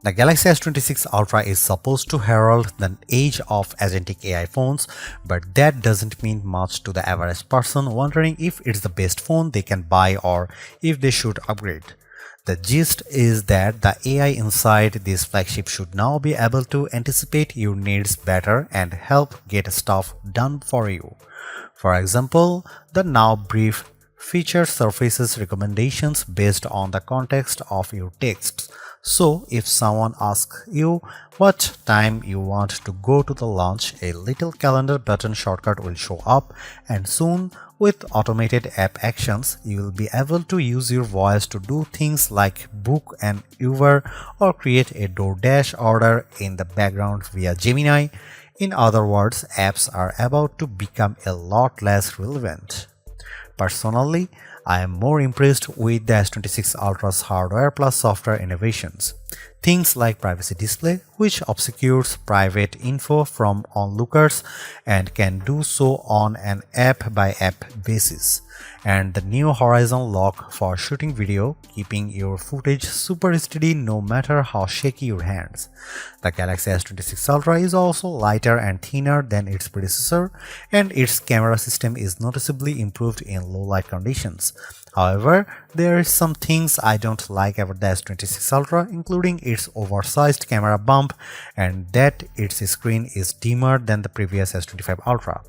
The Galaxy S26 Ultra is supposed to herald the age of agentic AI phones, but that doesn't mean much to the average person wondering if it's the best phone they can buy or if they should upgrade. The gist is that the AI inside this flagship should now be able to anticipate your needs better and help get stuff done for you. For example, the now brief feature surfaces recommendations based on the context of your texts. So, if someone asks you what time you want to go to the lunch, a little calendar button shortcut will show up, and soon, with automated app actions, you will be able to use your voice to do things like book an Uber or create a DoorDash order in the background via Gemini. In other words, apps are about to become a lot less relevant. Personally, I am more impressed with the S26 Ultra's hardware plus software innovations. Things like privacy display, which obscures private info from onlookers and can do so on an app-by-app basis, and the new horizon lock for shooting video, keeping your footage super steady no matter how shaky your hands. The Galaxy S26 Ultra is also lighter and thinner than its predecessor, and its camera system is noticeably improved in low light conditions. However, there are some things I don't like about the S26 Ultra, including its oversized camera bump and that its screen is dimmer than the previous S25 Ultra.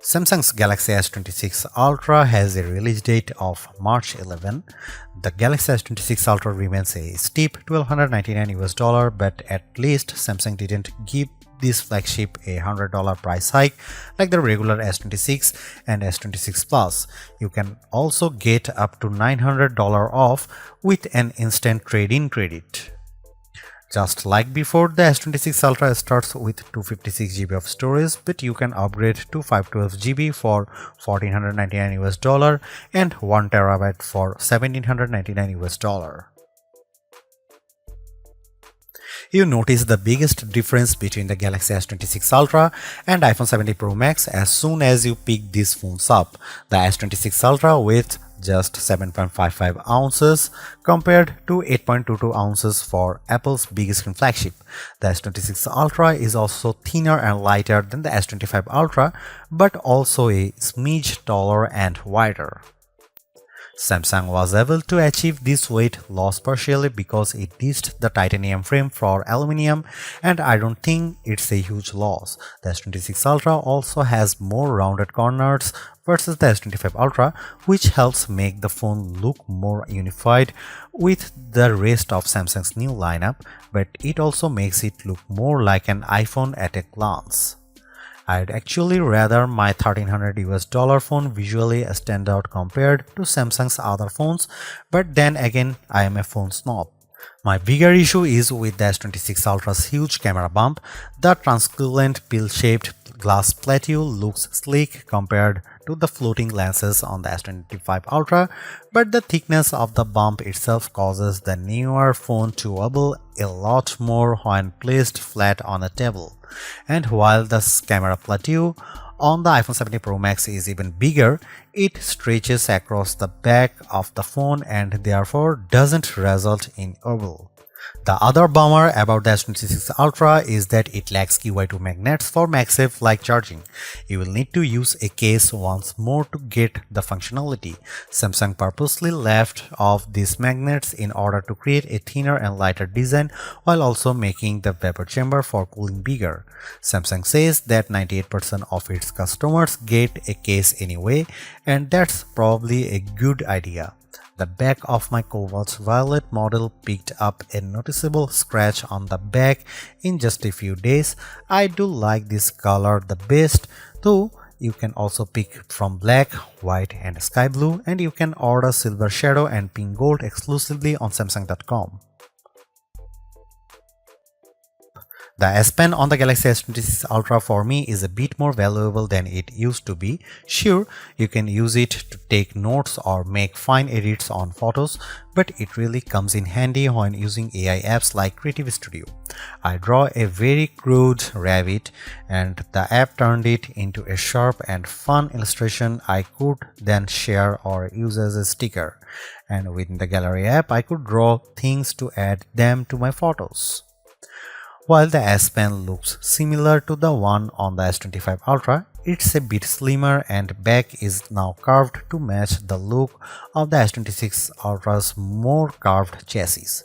Samsung's Galaxy S26 Ultra has a release date of March 11. The Galaxy S26 Ultra remains a steep $1,299 but at least Samsung didn't give this flagship a $100 price hike like the regular S26 and S26 Plus. You can also get up to $900 off with an instant trade-in credit. Just like before, the S26 Ultra starts with 256 GB of storage, but you can upgrade to 512 GB for $1,499 and 1 TB for $1,799. You notice the biggest difference between the Galaxy S26 Ultra and iPhone 17 Pro Max as soon as you pick these phones up. The S26 Ultra weighs just 7.55 ounces compared to 8.22 ounces for Apple's big screen flagship. The S26 Ultra is also thinner and lighter than the S25 Ultra, but also a smidge taller and wider. Samsung was able to achieve this weight loss partially because it ditched the titanium frame for aluminum, and I don't think it's a huge loss. The S26 Ultra also has more rounded corners versus the S25 Ultra, which helps make the phone look more unified with the rest of Samsung's new lineup, but it also makes it look more like an iPhone at a glance. I'd actually rather my $1,300 phone visually stand out compared to Samsung's other phones, but then again, I am a phone snob. My bigger issue is with the S26 Ultra's huge camera bump. The translucent pill-shaped glass plateau looks sleek compared to the floating lenses on the S25 Ultra, but the thickness of the bump itself causes the newer phone to wobble a lot more when placed flat on a table. And while the camera plateau on the iPhone 17 Pro Max is even bigger, it stretches across the back of the phone and therefore doesn't result in wobble. The other bummer about the S26 Ultra is that it lacks QI2 magnets for MagSafe-like charging. You will need to use a case once more to get the functionality. Samsung purposely left off these magnets in order to create a thinner and lighter design while also making the vapor chamber for cooling bigger. Samsung says that 98% of its customers get a case anyway, and that's probably a good idea. The back of my Cobalt Violet model picked up a noticeable scratch on the back in just a few days. I do like this color the best, though you can also pick from black, white and sky blue, and you can order silver shadow and pink gold exclusively on Samsung.com. The S Pen on the Galaxy S26 Ultra for me is a bit more valuable than it used to be. Sure, you can use it to take notes or make fine edits on photos, but it really comes in handy when using AI apps like Creative Studio. I draw a very crude rabbit and the app turned it into a sharp and fun illustration I could then share or use as a sticker. And within the gallery app, I could draw things to add them to my photos. While the S Pen looks similar to the one on the S25 Ultra, it's a bit slimmer and back is now curved to match the look of the S26 Ultra's more curved chassis.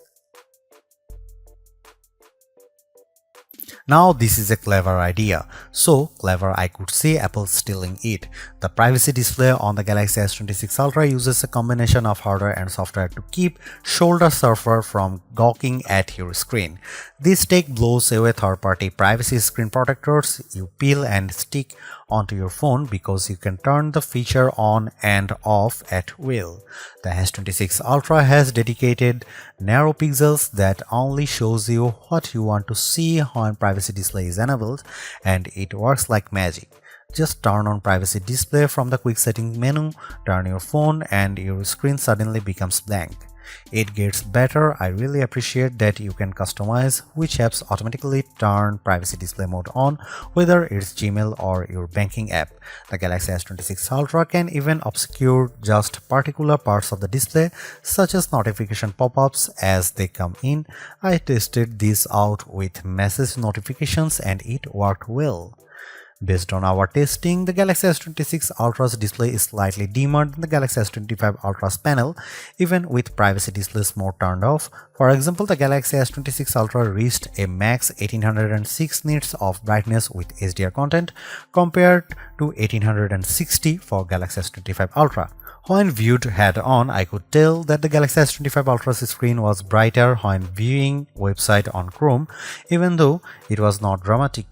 Now this is a clever idea. So clever I could say Apple stealing it. The privacy display on the Galaxy S26 Ultra uses a combination of hardware and software to keep shoulder surfer from gawking at your screen. This tech blows away third-party privacy screen protectors you peel and stick onto your phone because you can turn the feature on and off at will. The S26 Ultra has dedicated narrow pixels that only shows you what you want to see when privacy display is enabled, and it works like magic. Just turn on privacy display from the quick settings menu, turn your phone, and your screen suddenly becomes blank. It gets better. I really appreciate that you can customize which apps automatically turn privacy display mode on, whether it's Gmail or your banking app. The Galaxy S26 Ultra can even obscure just particular parts of the display, such as notification pop-ups as they come in. I tested this out with message notifications and it worked well. Based on our testing, the Galaxy S26 Ultra's display is slightly dimmer than the Galaxy S25 Ultra's panel, even with privacy displays mode turned off. For example, the Galaxy S26 Ultra reached a max 1806 nits of brightness with HDR content compared to 1860 for Galaxy S25 Ultra. When viewed head-on, I could tell that the Galaxy S25 Ultra's screen was brighter when viewing website on Chrome, even though it was not dramatic.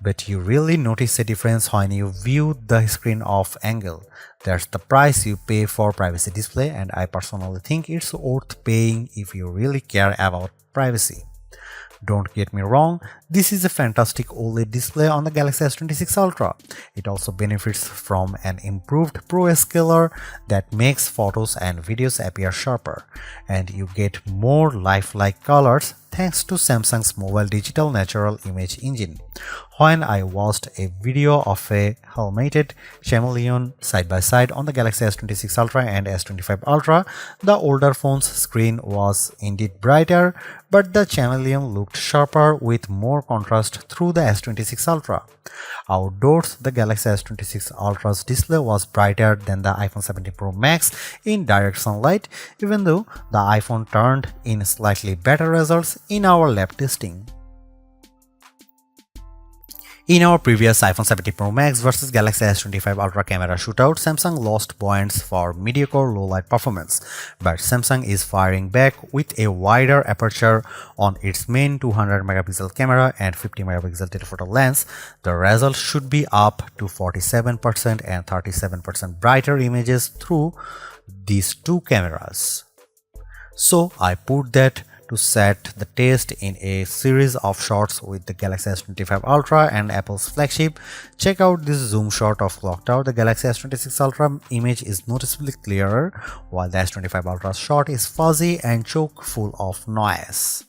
But you really notice a difference when you view the screen off angle. That's the price you pay for privacy display, and I personally think it's worth paying if you really care about privacy. Don't get me wrong, this is a fantastic OLED display on the Galaxy S26 Ultra. It also benefits from an improved Pro scaler that makes photos and videos appear sharper, and you get more lifelike colors thanks to Samsung's mobile digital natural image engine. When I watched a video of a helmeted chameleon side by side on the Galaxy S26 Ultra and S25 Ultra, the older phone's screen was indeed brighter, but the chameleon looked sharper with more contrast through the S26 Ultra. Outdoors, the Galaxy S26 Ultra's display was brighter than the iPhone 17 Pro Max in direct sunlight, even though the iPhone turned in slightly better results in our lab testing. In our previous iPhone 17 Pro Max vs Galaxy S25 Ultra camera shootout, Samsung lost points for mediocre low-light performance, but Samsung is firing back with a wider aperture on its main 200-megapixel camera and 50-megapixel telephoto lens. The result should be up to 47% and 37% brighter images through these two cameras. So I put that to set the test in a series of shots with the Galaxy S25 Ultra and Apple's flagship. Check out this zoom shot of Clock Tower. The Galaxy S26 Ultra image is noticeably clearer, while the S25 Ultra shot is fuzzy and chock full of noise.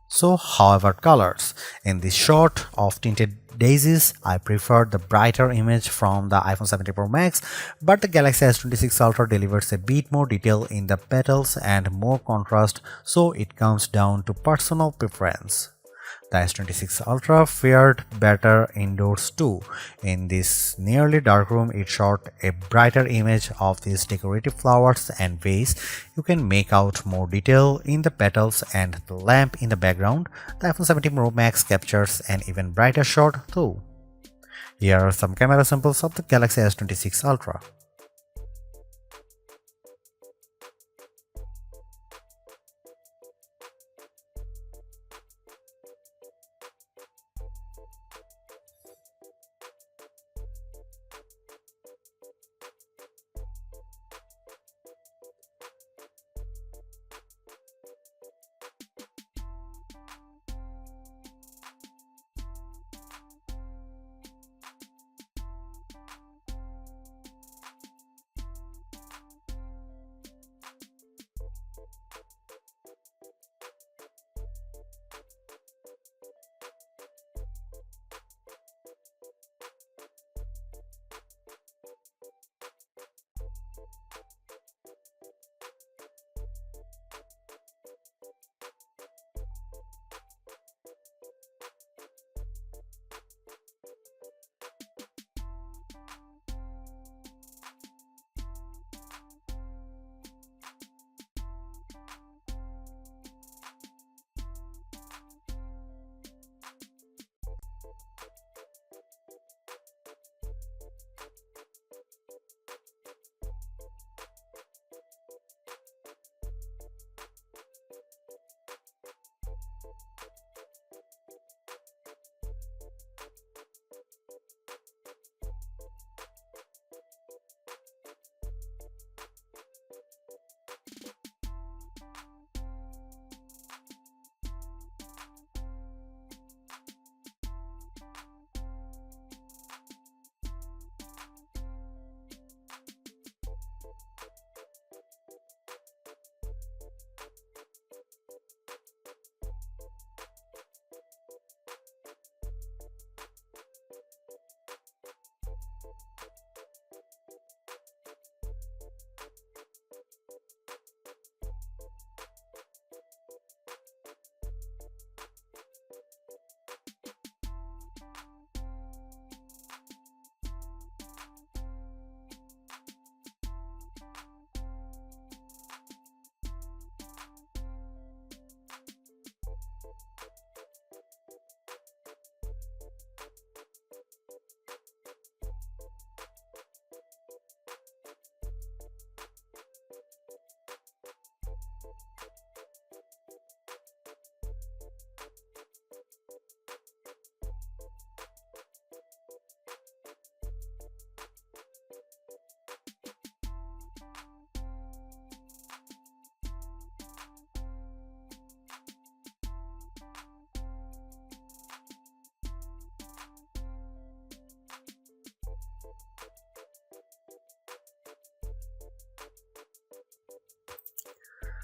So, how about colors? In this shot of tinted daisies, I prefer the brighter image from the iPhone 17 Pro Max, but the Galaxy S26 Ultra delivers a bit more detail in the petals and more contrast, so it comes down to personal preference. The S26 Ultra fared better indoors too. In this nearly dark room, it shot a brighter image of these decorative flowers and vase. You can make out more detail in the petals and the lamp in the background. The iPhone 17 Pro Max captures an even brighter shot too. Here are some camera samples of the Galaxy S26 Ultra.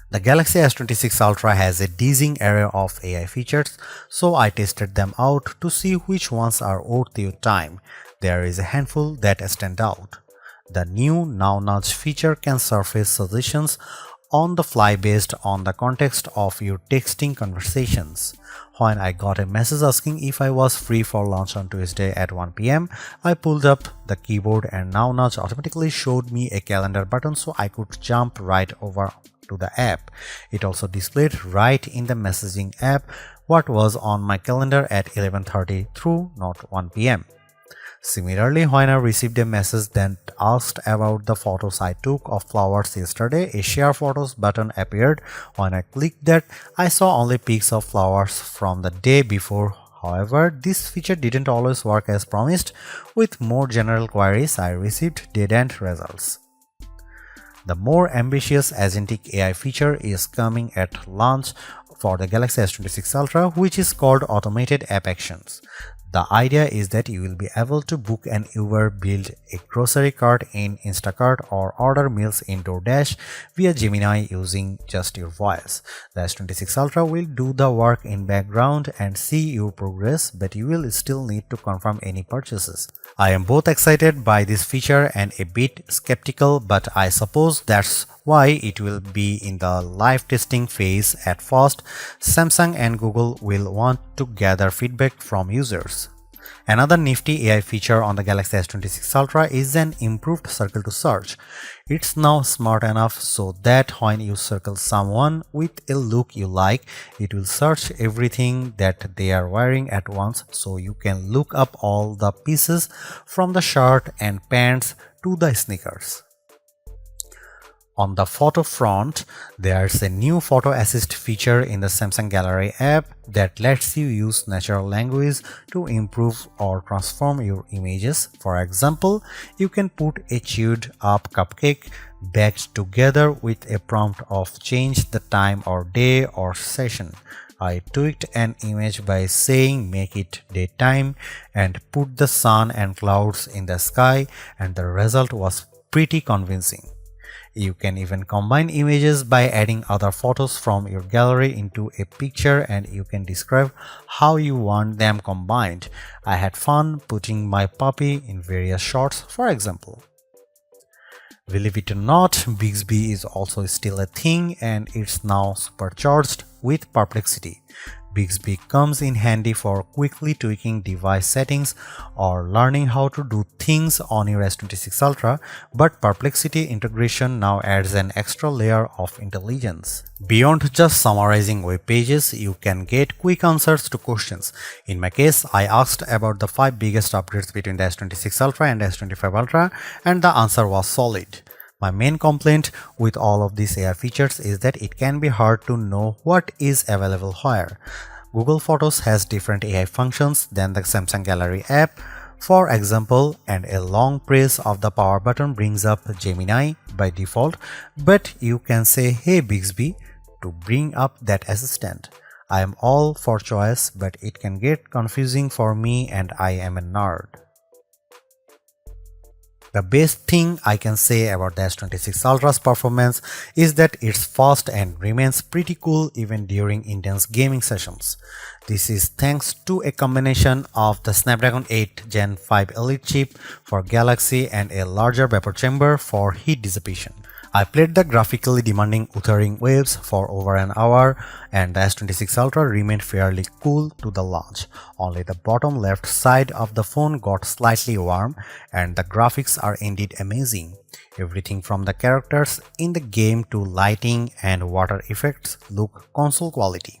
The Galaxy S26 Ultra has a dizzying array of AI features, so I tested them out to see which ones are worth your time. There is a handful that stand out. The new Now Nudge feature can surface suggestions on the fly based on the context of your texting conversations. When I got a message asking if I was free for lunch on Tuesday at 1 p.m., I pulled up the keyboard and Now Nudge automatically showed me a calendar button so I could jump right over to the app. It also displayed right in the messaging app what was on my calendar at 11:30 through not 1 p.m. Similarly, when I received a message that asked about the photos I took of flowers yesterday, a share photos button appeared. When I clicked that, I saw only pics of flowers from the day before. However, this feature didn't always work as promised. With more general queries, I received dead-end results. The more ambitious agentic AI feature is coming at launch for the Galaxy S26 Ultra, which is called Automated App Actions. The idea is that you will be able to book an Uber, build a grocery cart in Instacart, or order meals in DoorDash via Gemini using just your voice. The S26 Ultra will do the work in background and see your progress, but you will still need to confirm any purchases. I am both excited by this feature and a bit skeptical, but I suppose that's why it will be in the live testing phase at first. Samsung and Google will want to gather feedback from users. Another nifty AI feature on the Galaxy S26 Ultra is an improved circle to search. It's now smart enough so that when you circle someone with a look you like, it will search everything that they are wearing at once, so you can look up all the pieces from the shirt and pants to the sneakers. On the photo front, there's a new photo assist feature in the Samsung Gallery app that lets you use natural language to improve or transform your images. For example, you can put a chewed up cupcake baked together with a prompt of change the time or day or session. I tweaked an image by saying make it daytime and put the sun and clouds in the sky, and the result was pretty convincing. You can even combine images by adding other photos from your gallery into a picture, and you can describe how you want them combined. I had fun putting my puppy in various shots, for example. Believe it or not, Bixby is also still a thing, and it's now supercharged with Perplexity. Bixby comes in handy for quickly tweaking device settings or learning how to do things on your S26 Ultra, but Perplexity integration now adds an extra layer of intelligence. Beyond just summarizing web pages, you can get quick answers to questions. In my case, I asked about the 5 biggest upgrades between the S26 Ultra and S25 Ultra, and the answer was solid. My main complaint with all of these AI features is that it can be hard to know what is available where. Google Photos has different AI functions than the Samsung Gallery app, for example, and a long press of the power button brings up Gemini by default, but you can say "Hey Bixby" to bring up that assistant. I am all for choice, but it can get confusing for me, and I am a nerd. The best thing I can say about the S26 Ultra's performance is that it's fast and remains pretty cool even during intense gaming sessions. This is thanks to a combination of the Snapdragon 8 Gen 5 Elite chip for Galaxy and a larger vapor chamber for heat dissipation. I played the graphically demanding Wuthering Waves for over an hour, and the S26 Ultra remained fairly cool to the launch. Only the bottom left side of the phone got slightly warm, and the graphics are indeed amazing. Everything from the characters in the game to lighting and water effects look console quality.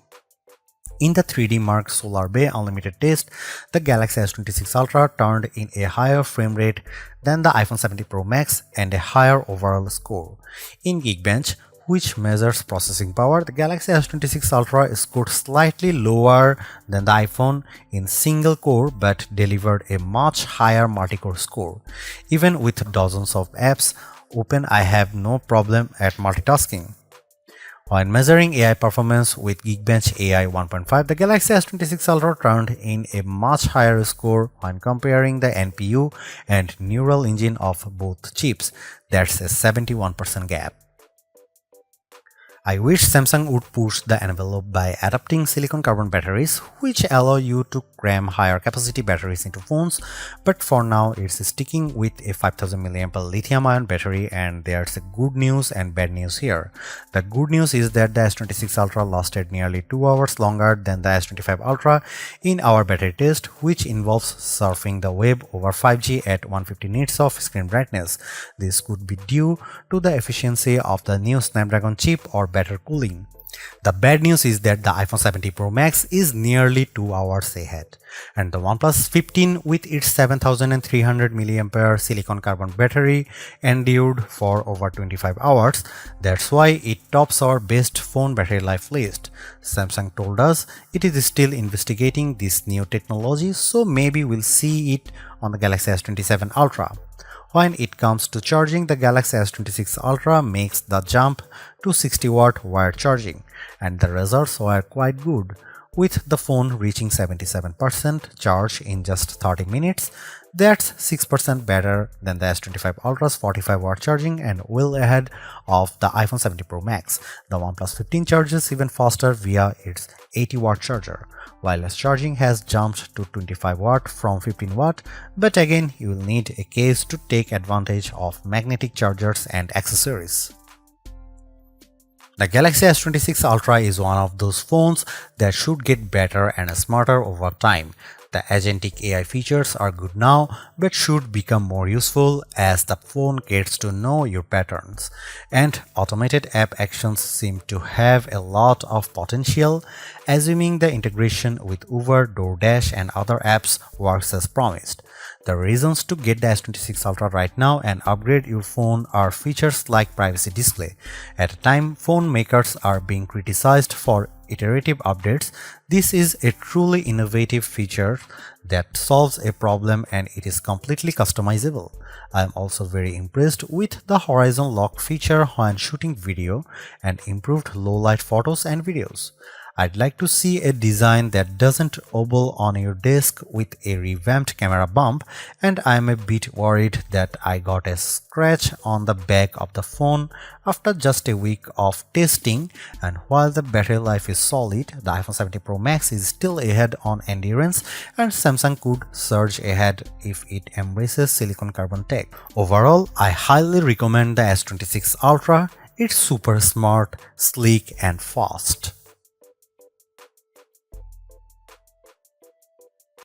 In the 3D Mark Solar Bay Unlimited test, the Galaxy S26 Ultra turned in a higher frame rate than the iPhone 17 Pro Max and a higher overall score. In Geekbench, which measures processing power, the Galaxy S26 Ultra scored slightly lower than the iPhone in single core but delivered a much higher multi-core score. Even with dozens of apps open, I have no problem at multitasking. When measuring AI performance with Geekbench AI 1.5, the Galaxy S26 Ultra turned in a much higher score when comparing the NPU and neural engine of both chips. That's a 71% gap. I wish Samsung would push the envelope by adopting silicon carbon batteries, which allow you to cram higher capacity batteries into phones, but for now it's sticking with a 5000 mAh lithium-ion battery, and there's a good news and bad news here. The good news is that the S26 Ultra lasted nearly 2 hours longer than the S25 Ultra in our battery test, which involves surfing the web over 5G at 150 nits of screen brightness. This could be due to the efficiency of the new Snapdragon chip or better cooling. The bad news is that the iPhone 70 Pro Max is nearly 2 hours ahead, and the OnePlus 15 with its 7300 mAh silicon carbon battery endured for over 25 hours. That's why it tops our best phone battery life list. Samsung told us it is still investigating this new technology, so maybe we'll see it on the Galaxy S27 Ultra. When it comes to charging, the Galaxy S26 Ultra makes the jump to 60-watt wired charging, and the results were quite good, with the phone reaching 77% charge in just 30 minutes. That's 6% better than the S25 Ultra's 45-watt charging and well ahead of the iPhone 70 Pro Max. The OnePlus 15 charges even faster via its 80-watt charger. Wireless charging has jumped to 25 watt from 15 watt, but again you will need a case to take advantage of magnetic chargers and accessories. The Galaxy S26 Ultra is one of those phones that should get better and smarter over time. The agentic AI features are good now, but should become more useful as the phone gets to know your patterns. And automated app actions seem to have a lot of potential, assuming the integration with Uber, DoorDash, and other apps works as promised. The reasons to get the S26 Ultra right now and upgrade your phone are features like privacy display. At a time phone makers are being criticized for iterative updates, this is a truly innovative feature that solves a problem, and it is completely customizable. I am also very impressed with the horizon lock feature when shooting video and improved low light photos and videos. I'd like to see a design that doesn't wobble on your desk with a revamped camera bump, and I'm a bit worried that I got a scratch on the back of the phone after just a week of testing. And while the battery life is solid, the iPhone 70 Pro Max is still ahead on endurance, and Samsung could surge ahead if it embraces silicon carbon tech. Overall, I highly recommend the S26 Ultra. It's super smart, sleek, and fast.